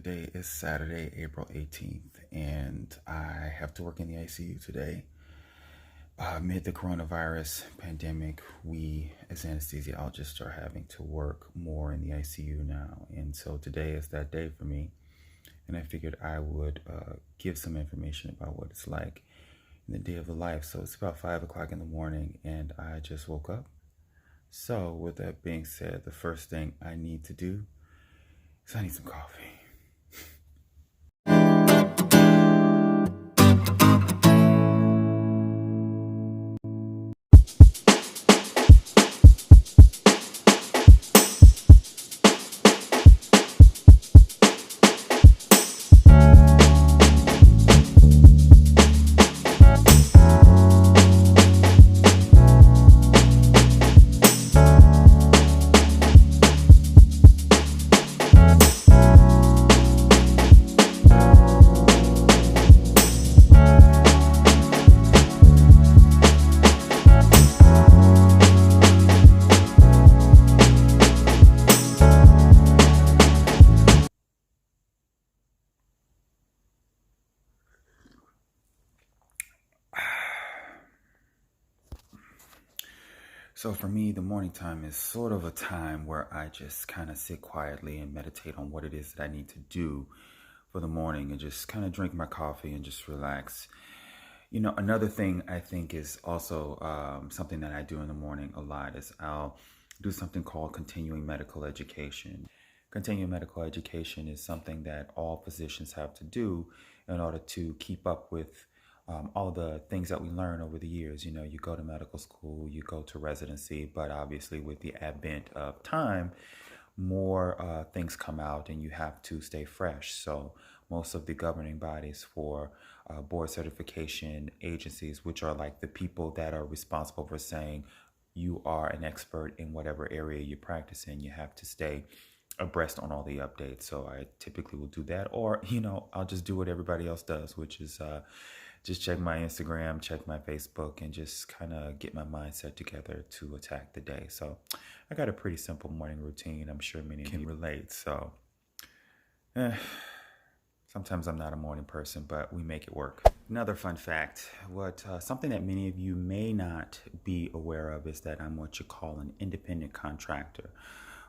Today is Saturday, April 18th, and I have to work in the ICU today. Amid the coronavirus pandemic, we as anesthesiologists are having to work more in the ICU now. And so today is that day for me. And I figured I would give some information about what it's like in the day of the life. So it's about 5 o'clock in the morning, and I just woke up. So with that being said, the first thing I need to do is I need some coffee. So for me, the morning time is sort of a time where I just kind of sit quietly and meditate on what it is that I need to do for the morning and just kind of drink my coffee and just relax. You know, another thing I think is also something that I do in the morning a lot is I'll do something called continuing medical education. Continuing medical education is something that all physicians have to do in order to keep up with all the things that we learn over the years. You know, you go to medical school, you go to residency, but obviously with the advent of time, more things come out and you have to stay fresh. So most of the governing bodies for board certification agencies, which are like the people that are responsible for saying you are an expert in whatever area you practice in, you have to stay abreast on all the updates. So I typically will do that, or, you know, I'll just do what everybody else does, which is just check my Instagram, check my Facebook, and just kind of get my mindset together to attack the day. So I got a pretty simple morning routine. I'm sure many can relate. So sometimes I'm not a morning person, but we make it work. Another fun fact, something that many of you may not be aware of is that I'm what you call an independent contractor,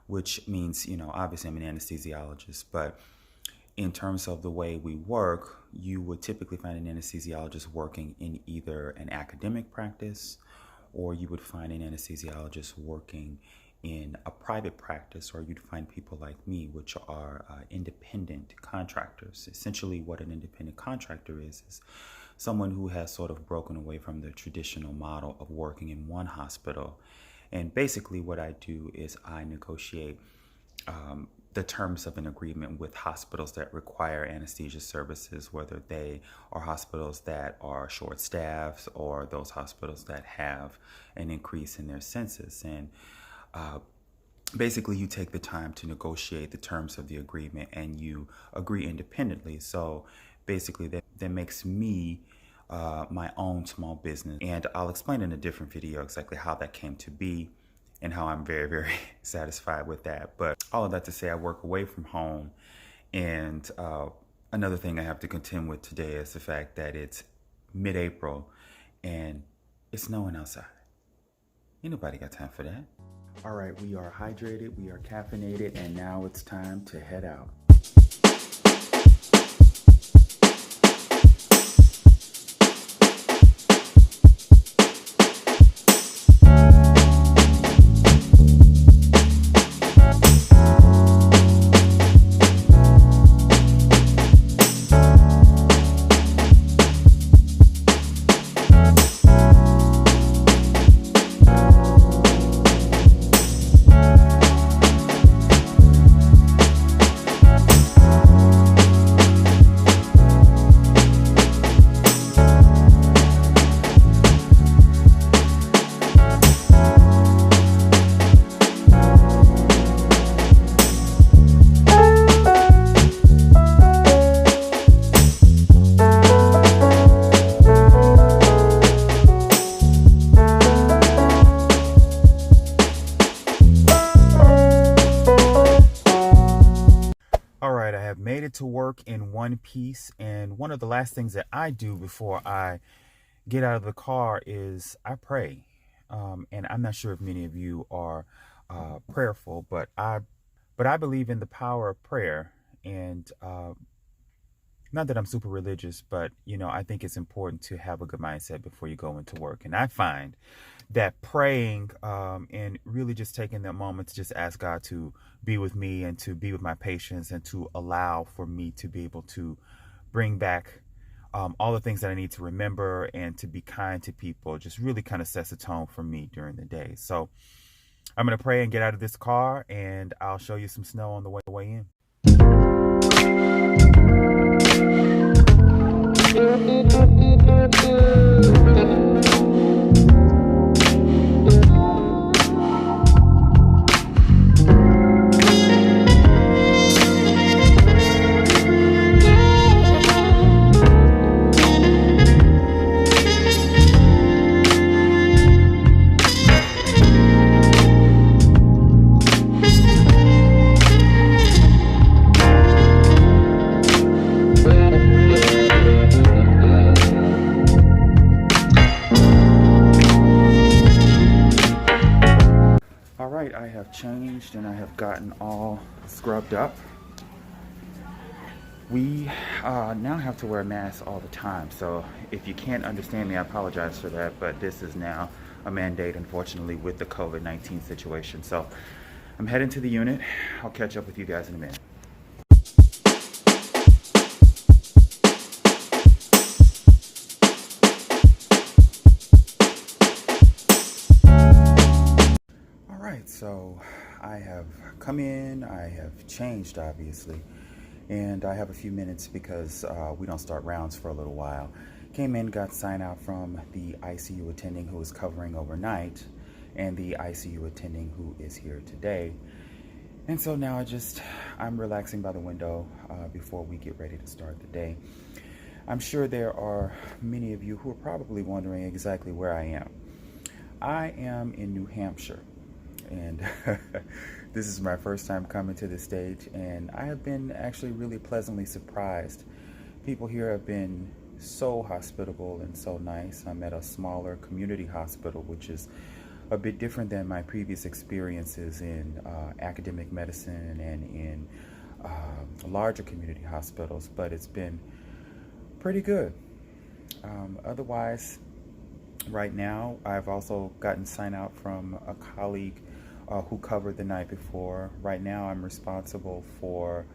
which means, you know, obviously I'm an anesthesiologist, but in terms of the way we work, you would typically find an anesthesiologist working in either an academic practice, or you would find an anesthesiologist working in a private practice, or you'd find people like me, which are independent contractors. Essentially what an independent contractor is someone who has sort of broken away from the traditional model of working in one hospital. And basically what I do is I negotiate the terms of an agreement with hospitals that require anesthesia services, whether they are hospitals that are short-staffed or those hospitals that have an increase in their census. And basically you take the time to negotiate the terms of the agreement and you agree independently. So basically that makes me my own small business. And I'll explain in a different video exactly how that came to be and how I'm very, very satisfied with that. But all of that to say, I work away from home. And another thing I have to contend with today is the fact that it's mid-April and it's snowing outside. Ain't nobody got time for that. All right, we are hydrated, we are caffeinated, and now it's time to head out. it to work in one piece. And one of the last things that I do before I get out of the car is I pray. And I'm not sure if many of you are prayerful, but I believe in the power of prayer. And not that I'm super religious, but I think it's important to have a good mindset before you go into work. And I find that praying and really just taking that moment to just ask God to be with me and to be with my patients and to allow for me to be able to bring back all the things that I need to remember and to be kind to people just really kind of sets a tone for me during the day. So I'm going to pray and get out of this car, and I'll show you some snow on the way in. All right, I have changed and I have gotten all scrubbed up. We now have to wear a mask all the time, so if you can't understand me, I apologize for that, but this is now a mandate, unfortunately, with the COVID-19 situation. So I'm heading to the unit. I'll catch up with you guys in a minute. All right, so I have come in, I have changed, obviously. And I have a few minutes because we don't start rounds for a little while. Came in, got sign out from the ICU attending who is covering overnight and the ICU attending who is here today. And so now I'm relaxing by the window before we get ready to start the day. I'm sure there are many of you who are probably wondering exactly where I am. I am in New Hampshire. And this is my first time coming to the state, and I have been actually really pleasantly surprised. People here have been so hospitable and so nice. I'm at a smaller community hospital, which is a bit different than my previous experiences in academic medicine and in larger community hospitals, but it's been pretty good. Otherwise, right now, I've also gotten sign out from a colleague who covered the night before. Right now, I'm responsible for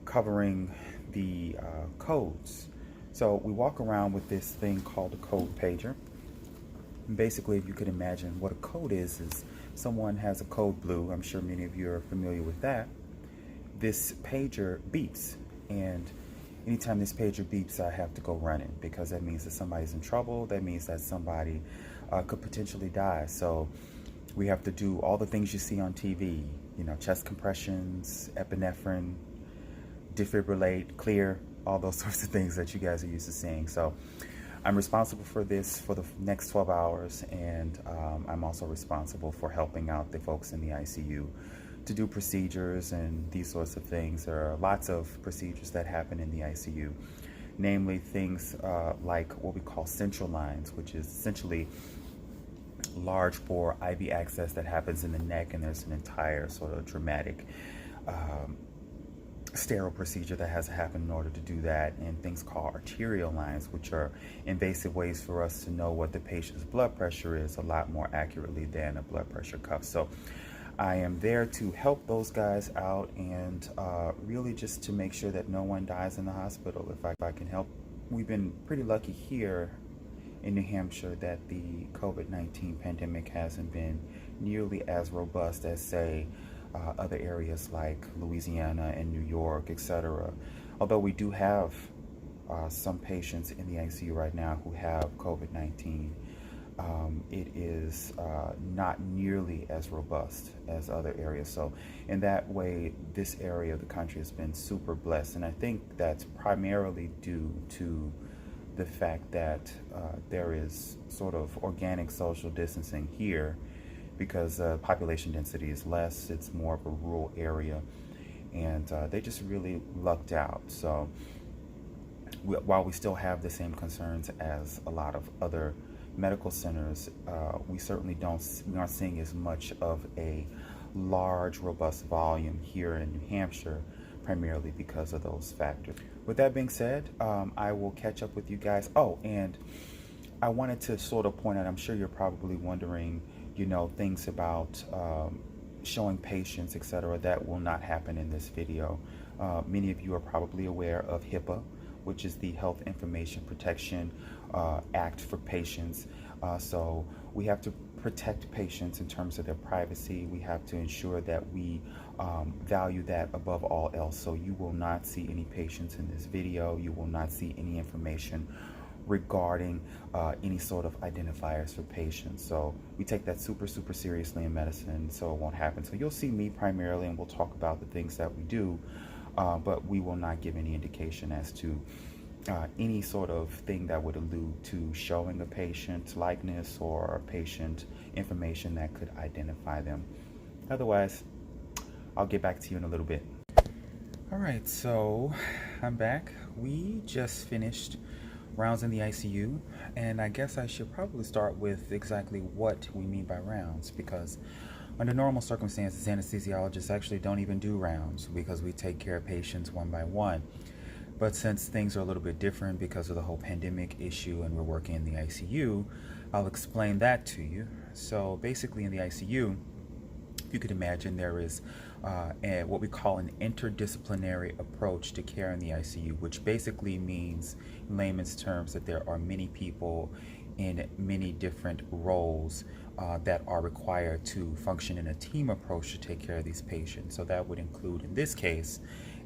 covering the codes. So we walk around with this thing called a code pager. And basically, if you could imagine what a code is someone has a code blue. I'm sure many of you are familiar with that. This pager beeps, and anytime this pager beeps, I have to go running because that means that somebody's in trouble. That means that somebody could potentially die. So we have to do all the things you see on TV, chest compressions, epinephrine, defibrillate, clear, all those sorts of things that you guys are used to seeing. So I'm responsible for this for the next 12 hours, and I'm also responsible for helping out the folks in the ICU to do procedures and these sorts of things. There are lots of procedures that happen in the ICU, namely things like what we call central lines, which is essentially large bore IV access that happens in the neck, and there's an entire sort of dramatic sterile procedure that has to happen in order to do that, and things called arterial lines, which are invasive ways for us to know what the patient's blood pressure is a lot more accurately than a blood pressure cuff. So I am there to help those guys out and really just to make sure that no one dies in the hospital if I can help. We've been pretty lucky here in New Hampshire that the COVID-19 pandemic hasn't been nearly as robust as, say, other areas like Louisiana and New York, etc. Although we do have some patients in the ICU right now who have COVID-19, it is not nearly as robust as other areas. So in that way, this area of the country has been super blessed. And I think that's primarily due to the fact that there is sort of organic social distancing here because population density is less, it's more of a rural area, and they just really lucked out. So while we still have the same concerns as a lot of other medical centers, we certainly aren't seeing as much of a large, robust volume here in New Hampshire, primarily because of those factors. With that being said, I will catch up with you guys. Oh, and I wanted to sort of point out, I'm sure you're probably wondering, things about showing patients, etc. That will not happen in this video. Many of you are probably aware of HIPAA, which is the Health Information Protection Act for patients. So we have to protect patients in terms of their privacy. We have to ensure that we value that above all else. So you will not see any patients in this video. You will not see any information regarding any sort of identifiers for patients. So we take that super seriously in medicine, so it won't happen. So you'll see me primarily, and we'll talk about the things that we do, but we will not give any indication as to any sort of thing that would allude to showing a patient's likeness or patient information that could identify them. Otherwise, I'll get back to you in a little bit. All right, so I'm back. We just finished rounds in the ICU, and I guess I should probably start with exactly what we mean by rounds, because under normal circumstances, anesthesiologists actually don't even do rounds because we take care of patients one by one. But since things are a little bit different because of the whole pandemic issue and we're working in the ICU, I'll explain that to you. So basically in the ICU, you could imagine there is what we call an interdisciplinary approach to care in the ICU, which basically means, in layman's terms, that there are many people in many different roles that are required to function in a team approach to take care of these patients. So that would include, in this case,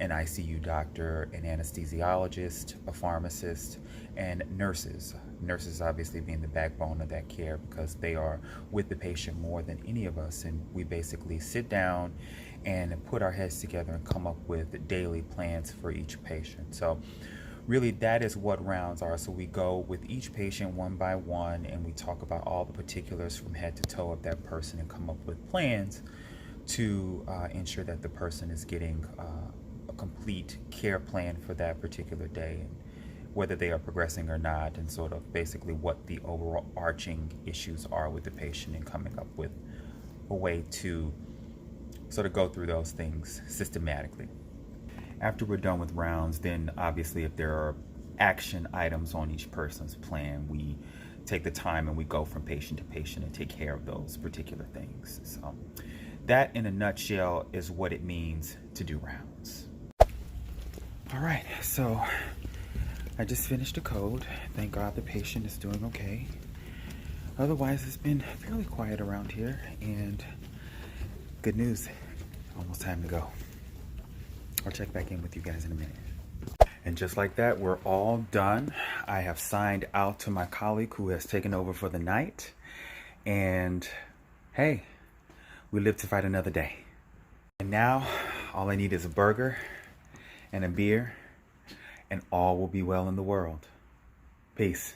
an ICU doctor, an anesthesiologist, a pharmacist, and nurses. Nurses obviously being the backbone of that care because they are with the patient more than any of us, and we basically sit down and put our heads together and come up with daily plans for each patient. So really that is what rounds are. So we go with each patient one by one and we talk about all the particulars from head to toe of that person and come up with plans to ensure that the person is getting a complete care plan for that particular day, and whether they are progressing or not, and sort of basically what the overall arching issues are with the patient, and coming up with a way to sort of go through those things systematically. After we're done with rounds, then obviously if there are action items on each person's plan, we take the time and we go from patient to patient and take care of those particular things. So that in a nutshell is what it means to do rounds. All right, so I just finished a code. Thank God the patient is doing okay. Otherwise, it's been fairly quiet around here, and good news, almost time to go. I'll check back in with you guys in a minute. And just like that, we're all done. I have signed out to my colleague who has taken over for the night. And hey, we live to fight another day. And now, all I need is a burger and a beer, and all will be well in the world. Peace.